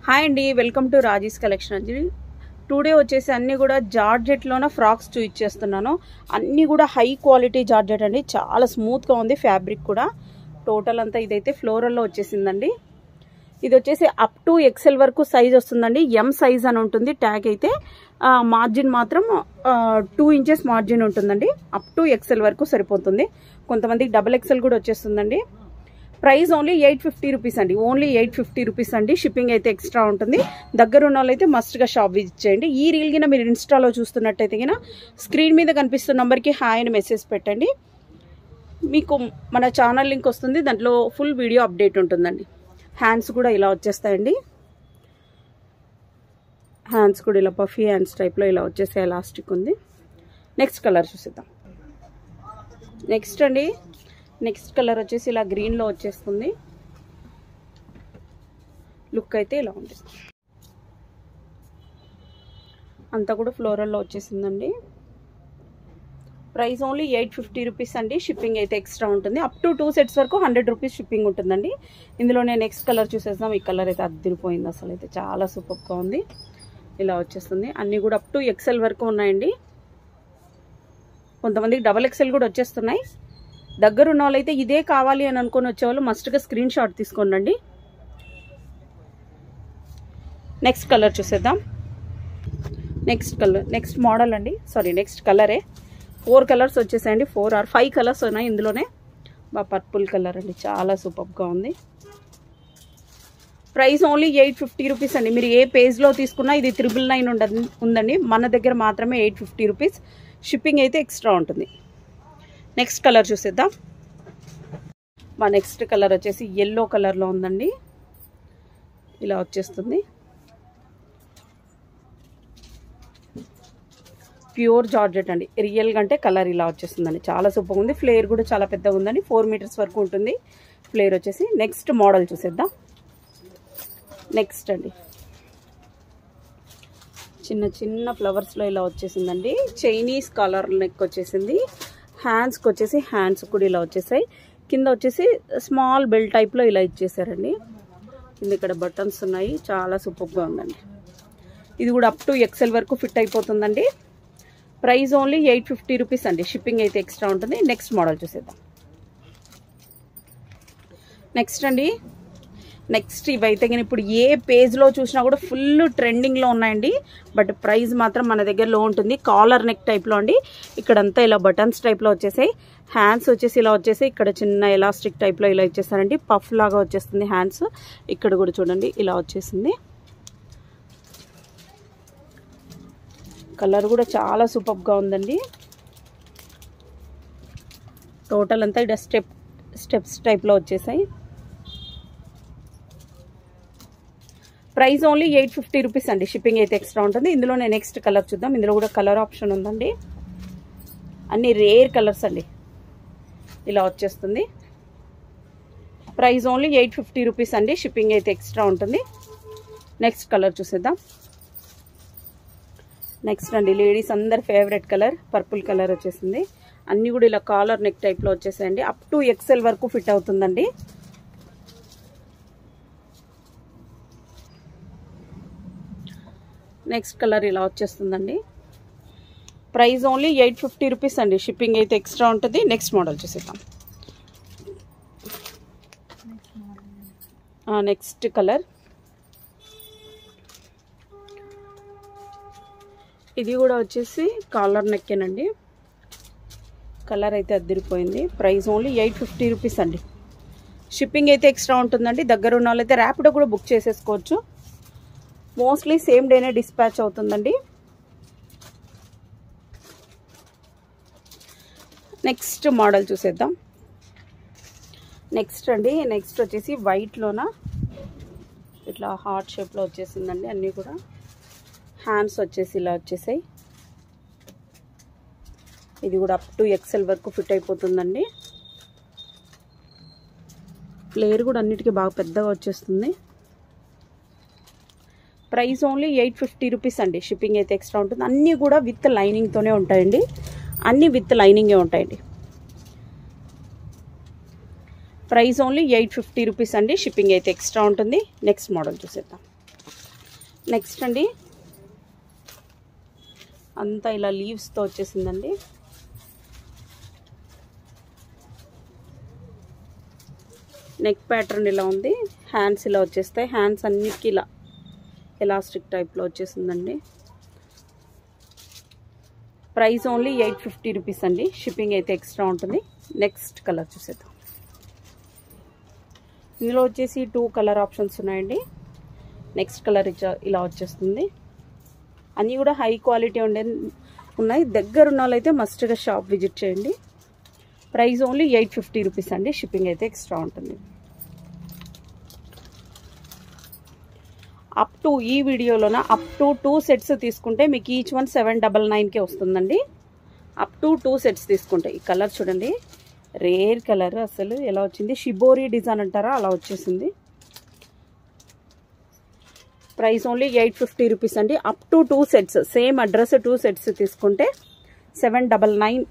Hi అండి, welcome to Raji's collection అండి. Today వచ్చేసి అన్నీ కూడా జార్జెట్లోన ఫ్రాక్స్ చూపించేస్తున్నాను. అన్నీ కూడా హై క్వాలిటీ జార్జెట్ అండి, చాలా స్మూత్గా ఉంది. ఫ్యాబ్రిక్ కూడా టోటల్ అంతా ఇదైతే ఫ్లోరల్లో వచ్చేసిందండి. ఇది వచ్చేసి అప్ టు ఎక్సెల్ వరకు సైజ్ వస్తుందండి. ఎం సైజ్ అని ఉంటుంది. ట్యాగ్ అయితే మార్జిన్ మాత్రం 2 ఇంచెస్ మార్జిన్ ఉంటుందండి. అప్ టు ఎక్సెల్ వరకు సరిపోతుంది. కొంతమందికి డబుల్ ఎక్సెల్ కూడా వచ్చేస్తుందండి. ప్రైస్ ఓన్లీ 850 రూపీస్ అండి. ఓన్లీ 850 రూపీస్ అండి. షిప్పింగ్ అయితే ఎక్స్ట్రా ఉంటుంది. దగ్గర ఉన్న వాళ్ళైతే మస్ట్గా షాప్ విజిట్ చేయండి. ఈ రీల్ గిన మీరు ఇన్స్టాలో చూస్తున్నట్టయితే గిన స్క్రీన్ మీద కనిపిస్తున్న నెంబర్కి హాయ్ అని మెసేజ్ పెట్టండి. మీకు మన ఛానల్ లింక్ వస్తుంది. దాంట్లో ఫుల్ వీడియో అప్డేట్ ఉంటుందండి. హ్యాండ్స్ కూడా ఇలా వచ్చేస్తాయండి. హ్యాండ్స్ కూడా ఇలా పఫీ హ్యాండ్స్ టైప్లో ఇలా వచ్చేసే ఎలాస్టిక్ ఉంది. నెక్స్ట్ కలర్ చూసేద్దాం. నెక్స్ట్ కలర్ వచ్చేసి ఇలా గ్రీన్లో వచ్చేస్తుంది. లుక్ అయితే ఇలా ఉంది. అంతా కూడా ఫ్లోరల్లో వచ్చేసిందండి. ప్రైస్ ఓన్లీ 850 రూపీస్ అండి. షిప్పింగ్ అయితే ఎక్స్ట్రా ఉంటుంది. అప్ టు 2 సెట్స్ వరకు 100 రూపీస్ షిప్పింగ్ ఉంటుందండి. ఇందులో నేను నెక్స్ట్ కలర్ చూసేద్దాం. ఈ కలర్ అయితే అదిరిపోయింది. అసలు అయితే చాలా సూపర్గా ఉంది. ఇలా వచ్చేస్తుంది. అన్నీ కూడా అప్ టు ఎక్సెల్ వరకు ఉన్నాయండి. కొంతమందికి డబల్ ఎక్సెల్ కూడా వచ్చేస్తున్నాయి. దగ్గర ఉన్న వాళ్ళైతే ఇదే కావాలి అని అనుకుని వచ్చేవాళ్ళు మస్ట్గా స్క్రీన్ షాట్ తీసుకోండి. నెక్స్ట్ కలర్ చూసేద్దాం. నెక్స్ట్ మోడల్ అండి. సారీ, నెక్స్ట్ కలరే. 4 కలర్స్ వచ్చేసాయండి. 4 or 5 కలర్స్ ఉన్నాయి ఇందులోనే. పర్పుల్ కలర్ అండి, చాలా సూపర్గా ఉంది. ప్రైస్ ఓన్లీ 850 రూపీస్ అండి. మీరు ఏ పేజ్లో తీసుకున్నా ఇది 999 ఉందండి. మన దగ్గర మాత్రమే 850 రూపీస్. షిప్పింగ్ అయితే ఎక్స్ట్రా ఉంటుంది. నెక్స్ట్ కలర్ చూసేద్దాం. మా నెక్స్ట్ కలర్ వచ్చేసి ఎల్లో కలర్లో ఉందండి. ఇలా వచ్చేస్తుంది. ప్యూర్ జార్జెట్ అండి. రియల్గా అంటే కలర్ ఇలా వచ్చేస్తుందండి. చాలా సూపర్గా ఉంది. ఫ్లేర్ కూడా చాలా పెద్దగా ఉందండి. 4 మీటర్స్ వరకు ఉంటుంది ఫ్లేర్ వచ్చేసి. నెక్స్ట్ మోడల్ చూసేద్దాం. నెక్స్ట్ అండి, చిన్న చిన్న ఫ్లవర్స్లో ఇలా వచ్చేసిందండి. చైనీస్ కలర్ నెక్ వచ్చేసింది. హ్యాండ్స్కి వచ్చేసి హ్యాండ్స్ కూడా ఇలా వచ్చేసాయి. కింద వచ్చేసి స్మాల్ బెల్ టైప్లో ఇలా ఇచ్చేసారండి. కింద ఇక్కడ బటన్స్ ఉన్నాయి. చాలా సూపర్గా ఉందండి. ఇది కూడా అప్ టు ఎక్సెల్ వరకు ఫిట్ అయిపోతుందండి. ప్రైస్ ఓన్లీ 850 రూపీస్ అండి. షిప్పింగ్ అయితే ఎక్స్ట్రా ఉంటుంది. నెక్స్ట్ మోడల్ చూసేద్దాం. నెక్స్ట్ ఇవైతే కానీ ఇప్పుడు ఏ పేజ్లో చూసినా కూడా ఫుల్ ట్రెండింగ్లో ఉన్నాయండి. బట్ ప్రైస్ మాత్రం మన దగ్గర లో ఉంటుంది. కాలర్ నెక్ టైప్లో అండి. ఇక్కడంతా ఇలా బటన్స్ టైప్లో వచ్చేసాయి. హ్యాండ్స్ వచ్చేసి ఇలా వచ్చేసాయి. ఇక్కడ చిన్న ఎలాస్టిక్ టైప్లో ఇలా ఇచ్చేసారండి. పఫ్ లాగా వచ్చేస్తుంది హ్యాండ్స్. ఇక్కడ కూడా చూడండి ఇలా వచ్చేసింది. కలర్ కూడా చాలా సూపర్గా ఉందండి. టోటల్ అంతా ఇక్కడ స్టెప్స్ టైప్లో వచ్చేసాయి. ప్రైస్ ఓన్లీ 850 రూపీస్ అండి. షిప్పింగ్ అయితే ఎక్స్ట్రా ఉంటుంది. ఇందులోనే నెక్స్ట్ కలర్ చూద్దాం. ఇందులో కూడా కలర్ ఆప్షన్ ఉందండి. అన్ని రేర్ కలర్స్ అండి. ఇలా వచ్చేస్తుంది. ప్రైస్ ఓన్లీ 850 రూపీస్ అండి. షిప్పింగ్ అయితే ఎక్స్ట్రా ఉంటుంది. నెక్స్ట్ కలర్ చూసేద్దాం. నెక్స్ట్ అండి, లేడీస్ అందరి ఫేవరెట్ కలర్ పర్పుల్ కలర్ వచ్చేసింది. అన్నీ కూడా ఇలా కాలర్ నెక్ టైప్లో వచ్చేసాయండి. అప్ టు ఎక్సెల్ వరకు ఫిట్ అవుతుందండి. నెక్స్ట్ కలర్ ఇలా వచ్చేస్తుందండి. ప్రైస్ ఓన్లీ 850 రూపీస్ అండి. షిప్పింగ్ అయితే ఎక్స్ట్రా ఉంటుంది. నెక్స్ట్ మోడల్ చూసేద్దాం. నెక్స్ట్ కలర్ ఇది కూడా వచ్చేసి కాలర్ నెక్కేనండి. కలర్ అయితే అదిరిపోయింది. ప్రైస్ ఓన్లీ 850 రూపీస్ అండి. షిప్పింగ్ అయితే ఎక్స్ట్రా ఉంటుందండి. దగ్గర ఉన్న వాళ్ళైతే ర్యాపిడో కూడా బుక్ చేసేసుకోవచ్చు. మోస్ట్లీ సేమ్ డేనే డిస్పాచ్ అవుతుందండి. నెక్స్ట్ మోడల్ చూసేద్దాం. నెక్స్ట్ వచ్చేసి వైట్లోన ఇట్లా హార్ట్ షేప్లో వచ్చేసిందండి. అన్నీ కూడా హ్యాండ్స్ వచ్చేసి ఇలా వచ్చేసాయి. ఇది కూడా అప్ టు ఎక్సెల్ వరకు ఫిట్ అయిపోతుందండి. ఫ్లేర్ కూడా అన్నిటికీ బాగా పెద్దగా వచ్చేస్తుంది. ప్రైస్ ఓన్లీ 850 రూపీస్ అండి. షిప్పింగ్ అయితే ఎక్స్ట్రా ఉంటుంది. అన్నీ కూడా విత్ లైనింగ్తోనే ఉంటాయండి. అన్నీ విత్ లైనింగే ఉంటాయండి. ప్రైస్ ఓన్లీ 850 రూపీస్ అండి. షిప్పింగ్ అయితే ఎక్స్ట్రా ఉంటుంది. నెక్స్ట్ మోడల్ చూసేద్దాం. నెక్స్ట్ అండి అంతా ఇలా లీవ్స్తో వచ్చేసిందండి. నెక్ ప్యాటర్న్ ఇలా ఉంది, హ్యాండ్స్ ఇలా వచ్చేస్తాయి. హ్యాండ్స్ అన్నిటికీ ఇలా ఎలాస్టిక్ టైప్లో వచ్చేసిందండి. ప్రైస్ ఓన్లీ 850 రూపీస్ అండి. షిప్పింగ్ అయితే ఎక్స్ట్రా ఉంటుంది. నెక్స్ట్ కలర్ చూసేద్దాం. ఇందులో వచ్చేసి 2 కలర్ ఆప్షన్స్ ఉన్నాయండి. నెక్స్ట్ కలర్ ఇలా వచ్చేస్తుంది. అన్నీ కూడా హై క్వాలిటీ ఉన్నాయి. దగ్గర ఉన్న వాళ్ళైతే మస్ట్గా షాప్ విజిట్ చేయండి. ప్రైస్ ఓన్లీ 850 రూపీస్ అండి. షిప్పింగ్ అయితే ఎక్స్ట్రా ఉంటుంది. అప్ టు ఈ వీడియోలోన అప్ టు 2 సెట్స్ తీసుకుంటే మీకు ఈచ్ వన్ 799కే వస్తుందండి. అప్ టు 2 సెట్స్ తీసుకుంటే. ఈ కలర్ చూడండి, రేర్ కలర్, అసలు ఎలా వచ్చింది, షిబోరి డిజైన్ అంటారా అలా వచ్చేసింది. ప్రైస్ ఓన్లీ 850 రూపీస్ అండి. Up to 2 sets, same address 2 sets తీసుకుంటే 799.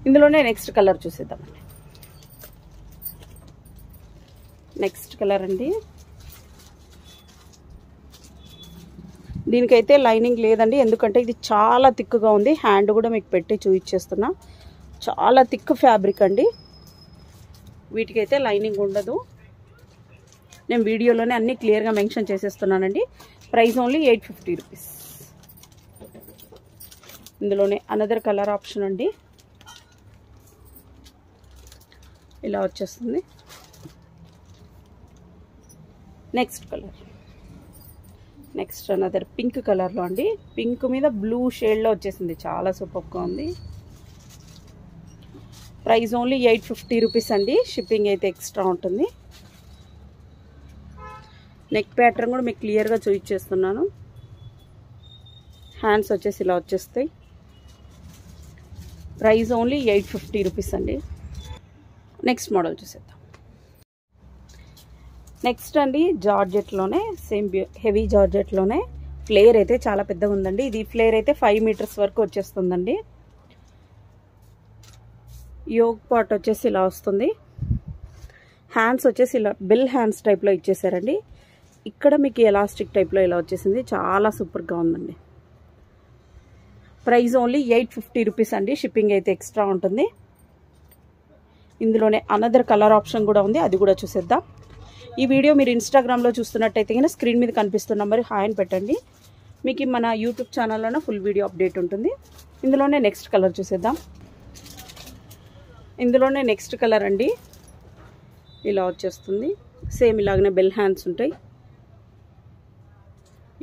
ఇందులోనే నెక్స్ట్ కలర్ చూసేద్దామండి. నెక్స్ట్ కలర్ అండి, దీనికైతే లైనింగ్ లేదండి, ఎందుకంటే ఇది చాలా థిక్గా ఉంది. హ్యాండ్ కూడా మీకు పెట్టి చూపించేస్తున్నా. చాలా థిక్ ఫ్యాబ్రిక్ అండి. వీటికైతే లైనింగ్ ఉండదు. నేను వీడియోలోనే అన్ని క్లియర్గా మెన్షన్ చేసేస్తున్నానండి. Price only 850 rupees. ఇందులోనే అనదర్ కలర్ ఆప్షన్ అండి, ఇలా వచ్చేస్తుంది. Next colour, next another pink కలర్లో అండి. పింక్ మీద బ్లూ షేడ్లో వచ్చేసింది, చాలా సూపర్గా ఉంది. ప్రైస్ ఓన్లీ 850 రూపీస్ అండి. షిప్పింగ్ అయితే ఎక్స్ట్రా ఉంటుంది. నెక్ ప్యాటర్న్ కూడా మీకు క్లియర్గా చూపించేస్తున్నాను. హ్యాండ్స్ వచ్చేసి ఇలా వచ్చేస్తాయి. ప్రైస్ ఓన్లీ 850 రూపీస్ అండి. నెక్స్ట్ మోడల్ చూసేద్దాం. నెక్స్ట్ అండి జార్జెట్లోనే సేమ్ హెవీ జార్జెట్లోనే ఫ్లేర్ అయితే చాలా పెద్దగా ఉందండి. ఇది ఫ్లేర్ అయితే 5 మీటర్స్ వరకు వచ్చేస్తుందండి. యోగ్ పార్ట్ వచ్చేసి ఇలా వస్తుంది. హ్యాండ్స్ వచ్చేసి ఇలా బెల్ హ్యాండ్స్ టైప్లో ఇచ్చేసారండి. ఇక్కడ మీకు ఎలాస్టిక్ టైప్లో ఇలా వచ్చేసింది. చాలా సూపర్గా ఉందండి. ప్రైస్ ఓన్లీ 850 రూపీస్ అండి. షిప్పింగ్ అయితే ఎక్స్ట్రా ఉంటుంది. ఇందులోనే అనదర్ కలర్ ఆప్షన్ కూడా ఉంది, అది కూడా చూసేద్దాం. ఈ వీడియో మీరు ఇన్స్టాగ్రామ్లో చూస్తున్నట్టయితే కనుక స్క్రీన్ మీద కనిపిస్తున్న నెంబర్ హాయ్ అని పెట్టండి. మీకు మన యూట్యూబ్ ఛానల్లోనే ఫుల్ వీడియో అప్డేట్ ఉంటుంది. ఇందులోనే నెక్స్ట్ కలర్ చూసేద్దాం. ఇందులోనే నెక్స్ట్ కలర్ అండి, ఇలా వచ్చేస్తుంది. సేమ్ ఇలాగనే బెల్ హ్యాండ్స్ ఉంటాయి.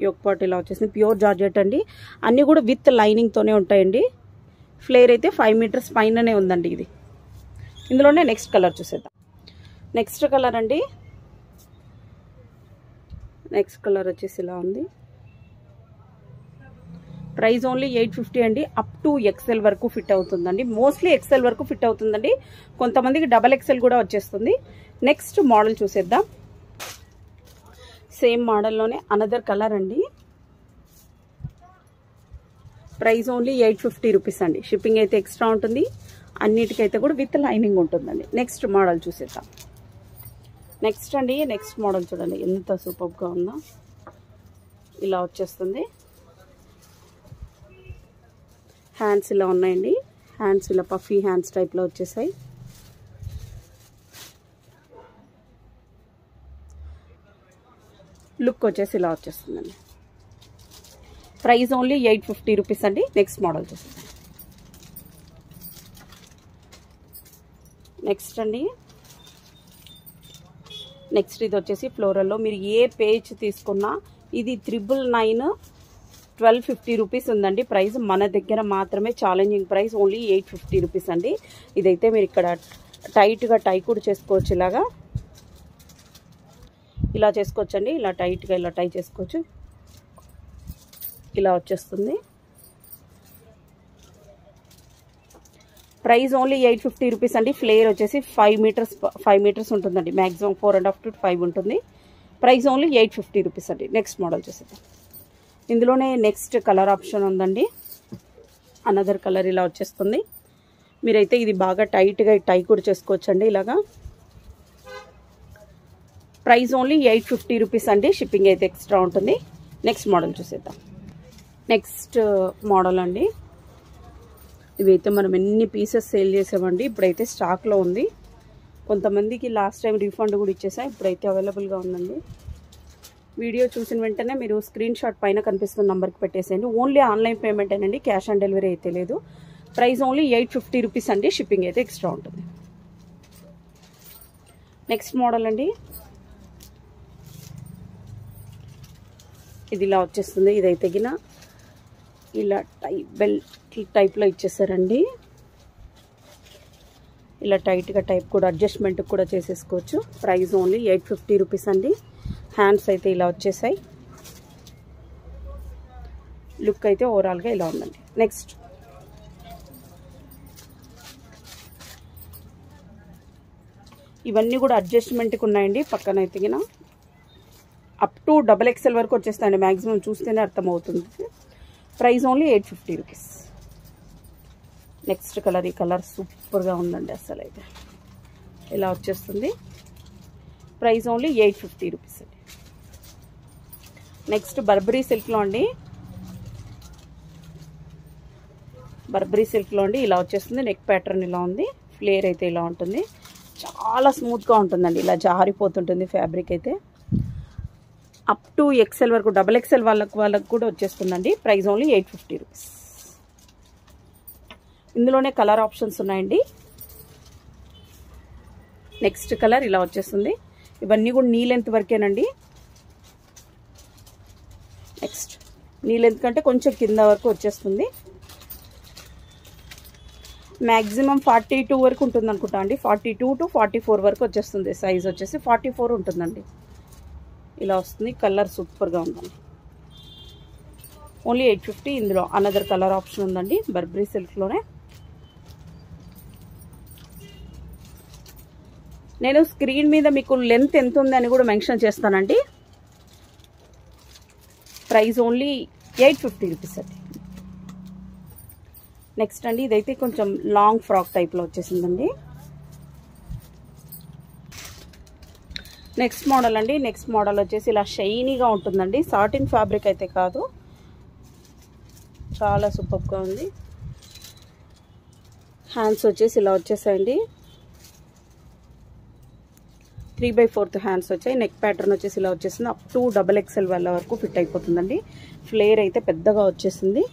యోక్ పార్ట్ ఇలా వచ్చేసింది. ప్యూర్ జార్జెట్ అండి. అన్నీ కూడా విత్ లైనింగ్తోనే ఉంటాయండి. ఫ్లేర్ అయితే 5 మీటర్స్ పైననే ఉందండి ఇది. ఇందులోనే నెక్స్ట్ కలర్ చూసేద్దాం. నెక్స్ట్ కలర్ అండి, నెక్స్ట్ కలర్ వచ్చేసి ఇలా ఉంది. ప్రైస్ ఓన్లీ 850 అండి. అప్ టు XL వరకు ఫిట్ అవుతుందండి. మోస్ట్లీ XL వరకు ఫిట్ అవుతుందండి. కొంతమందికి XXL కూడా వచ్చేస్తుంది. నెక్స్ట్ మోడల్ చూసేద్దాం. సేమ్ మోడల్లోనే అనదర్ కలర్ అండి. ప్రైస్ ఓన్లీ 850 రూపీస్ అండి. షిప్పింగ్ అయితే ఎక్స్ట్రా ఉంటుంది. అన్నిటికైతే కూడా విత్ లైనింగ్ ఉంటుందండి. నెక్స్ట్ మోడల్ చూసేద్దాం. నెక్స్ట్ అండి, నెక్స్ట్ మోడల్ చూడండి ఎంత సూపర్గా ఉందో. ఇలా వచ్చేస్తుంది. హ్యాండ్స్ ఇలా ఉన్నాయండి. హ్యాండ్స్ ఇలా పఫీ హ్యాండ్స్ టైప్లో వచ్చేసాయి. లుక్ వచ్చేసి ఇలా వచ్చేస్తుందండి. ప్రైస్ ఓన్లీ 850 రూపీస్ అండి. నెక్స్ట్ మోడల్ చూసేద్దాం. నెక్స్ట్ అండి, నెక్స్ట్ ఇది వచ్చేసి ఫ్లోరల్లో. మీరు ఏ పేజ్ తీసుకున్నా ఇది 999 1250 రూపీస్ ఉందండి ప్రైస్. మన దగ్గర మాత్రమే ఛాలెంజింగ్ ప్రైస్ ఓన్లీ 850 రూపీస్ అండి. ఇదైతే మీరు ఇక్కడ టైట్గా టై కూడా చేసుకోవచ్చు. ఇలా చేసుకోవచ్చండి. ఇలా టైట్గా ఇలా టై చేసుకోవచ్చు. ఇలా వచ్చేస్తుంది. ప్రైస్ ఓన్లీ 850 రూపీస్ అండి. ఫ్లేర్ వచ్చేసి 5 మీటర్స్ ఉంటుందండి. మ్యాక్సిమం 4.5 to 5 ఉంటుంది. ప్రైస్ ఓన్లీ 850 రూపీస్ అండి. నెక్స్ట్ మోడల్ చూసేద్దాం. ఇందులోనే నెక్స్ట్ కలర్ ఆప్షన్ ఉందండి. అనదర్ కలర్ ఇలా వచ్చేస్తుంది. మీరైతే ఇది బాగా టైట్గా టై కూడా చేసుకోవచ్చండి. ఇలాగా ప్రైస్ ఓన్లీ 850 రూపీస్ అండి. షిప్పింగ్ అయితే ఎక్స్ట్రా ఉంటుంది. నెక్స్ట్ మోడల్ చూసేద్దాం. నెక్స్ట్ మోడల్ అండి. ఇవైతే మనం ఎన్ని పీసెస్ సేల్ చేసామండి. ఇప్పుడైతే స్టాక్లో ఉంది. కొంతమందికి లాస్ట్ టైం రీఫండ్ కూడా ఇచ్చేసాం. ఇప్పుడైతే అవైలబుల్గా ఉందండి. వీడియో చూసిన వెంటనే మీరు స్క్రీన్ షాట్ పైన కనిపిస్తున్న నెంబర్కి పెట్టేసేయండి. ఓన్లీ ఆన్లైన్ పేమెంట్ అండి, క్యాష్ ఆన్ డెలివరీ అయితే లేదు. ప్రైస్ ఓన్లీ 850 రూపీస్ అండి. షిప్పింగ్ అయితే ఎక్స్ట్రా ఉంటుంది. నెక్స్ట్ మోడల్ అండి. ఇది ఇలా వచ్చేస్తుంది. ఇదైతే గిన ఇలా బెల్ట్ టైప్లో ఇచ్చేసారండి. ఇలా టైట్గా టైప్ కూడా అడ్జస్ట్మెంట్ కూడా చేసేసుకోవచ్చు. ప్రైస్ ఓన్లీ 850 రూపీస్ అండి. హ్యాండ్స్ అయితే ఇలా వచ్చేసాయి. లుక్ అయితే ఓవరాల్గా ఇలా ఉందండి. నెక్స్ట్ ఇవన్నీ కూడా అడ్జస్ట్మెంట్కి ఉన్నాయండి. పక్కన అయితే గిన అప్ టు XXL వరకు వచ్చేస్తాయండి. మ్యాక్సిమం చూస్తేనే అర్థమవుతుంది. Price only 850 rupees. Next colour, ఈ కలర్ సూపర్గా ఉందండి. అసలు అయితే ఇలా వచ్చేస్తుంది. ప్రైస్ ఓన్లీ 850 రూపీస్ అండి. నెక్స్ట్ బర్బరీ సిల్క్లో అండి. బర్బరీ సిల్క్లో అండి ఇలా వచ్చేస్తుంది. నెక్ ప్యాటర్న్ ఇలా ఉంది. ఫ్లేర్ అయితే ఇలా ఉంటుంది. చాలా స్మూత్గా ఉంటుందండి. ఇలా జారిపోతుంటుంది ఫ్యాబ్రిక్ అయితే. అప్ టు XL వరకు XXL వాళ్ళకు కూడా వచ్చేస్తుందండి. Price only 850 rupees. ఇందులోనే కలర్ ఆప్షన్స్ ఉన్నాయండి. నెక్స్ట్ కలర్ ఇలా వచ్చేస్తుంది. ఇవన్నీ కూడా నీ లెంత్ వరకేనండి. నెక్స్ట్ నీ లెంత్ కంటే కొంచెం కింద వరకు వచ్చేస్తుంది. మ్యాక్సిమం 42 వరకు ఉంటుంది అనుకుంటా అండి. 42 to 44 వరకు వచ్చేస్తుంది. సైజ్ వచ్చేసి 44 ఉంటుందండి. ఇలా వస్తుంది. కలర్ సూపర్గా ఉందండి. ఓన్లీ 850. ఇందులో అనదర్ కలర్ ఆప్షన్ ఉందండి బర్బరీ సిల్క్లోనే. నేను స్క్రీన్ మీద మీకు లెంత్ ఎంత ఉంది అని కూడా మెన్షన్ చేస్తానండి. ప్రైస్ ఓన్లీ 850 రూపీస్ అండి. నెక్స్ట్ అండి, ఇదైతే కొంచెం లాంగ్ ఫ్రాక్ టైప్లో వచ్చేసిందండి. నెక్స్ట్ మోడల్ అండి. నెక్స్ట్ మోడల్ వచ్చేసి ఇలా షైనీగా ఉంటుందండి. సాటిన్ ఫ్యాబ్రిక్ అయితే కాదు, చాలా సూపర్గా ఉంది. హ్యాండ్స్ వచ్చేసి ఇలా వచ్చేసాయండి. 3/4 హ్యాండ్స్ వచ్చాయి. నెక్ ప్యాటర్న్ వచ్చేసి ఇలా వచ్చేసింది. అప్ టు XXL వాళ్ళ వరకు ఫిట్ అయిపోతుందండి. ఫ్లేర్ అయితే పెద్దగా వచ్చేసింది.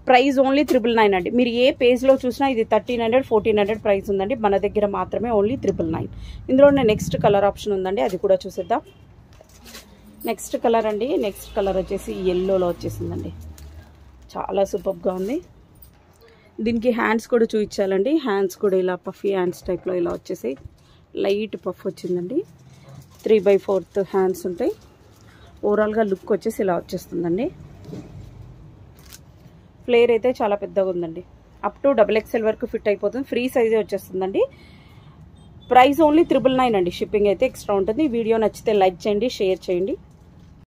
ప్రైస్ ఓన్లీ 999 అండి. మీరు ఏ పేజ్లో చూసినా ఇది 1300, 1400 ప్రైస్ ఉందండి. మన దగ్గర మాత్రమే ఓన్లీ 999. ఇందులోనే నెక్స్ట్ కలర్ ఆప్షన్ ఉందండి, అది కూడా చూసేద్దాం. నెక్స్ట్ కలర్ అండి. నెక్స్ట్ కలర్ వచ్చేసి ఎల్లోలో వచ్చేసిందండి. చాలా సూపర్గా ఉంది. దీనికి హ్యాండ్స్ కూడా చూపించాలండి. హ్యాండ్స్ కూడా ఇలా పఫీ హ్యాండ్స్ టైప్లో ఇలా వచ్చేసి లైట్ పఫ్ వచ్చిందండి. 3/4 హ్యాండ్స్ ఉంటాయి. ఓవరాల్గా లుక్ వచ్చేసి ఇలా వచ్చేస్తుందండి. ఫ్లేర్ అయితే చాలా పెద్దగా ఉందండి. అప్ టు XXL వరకు ఫిట్ అయిపోతుంది. ఫ్రీ సైజే వచ్చేస్తుందండి. ప్రైస్ ఓన్లీ 999 అండి. షిప్పింగ్ అయితే ఎక్స్ట్రా ఉంటుంది. వీడియో నచ్చితే లైక్ చేయండి, షేర్ చేయండి.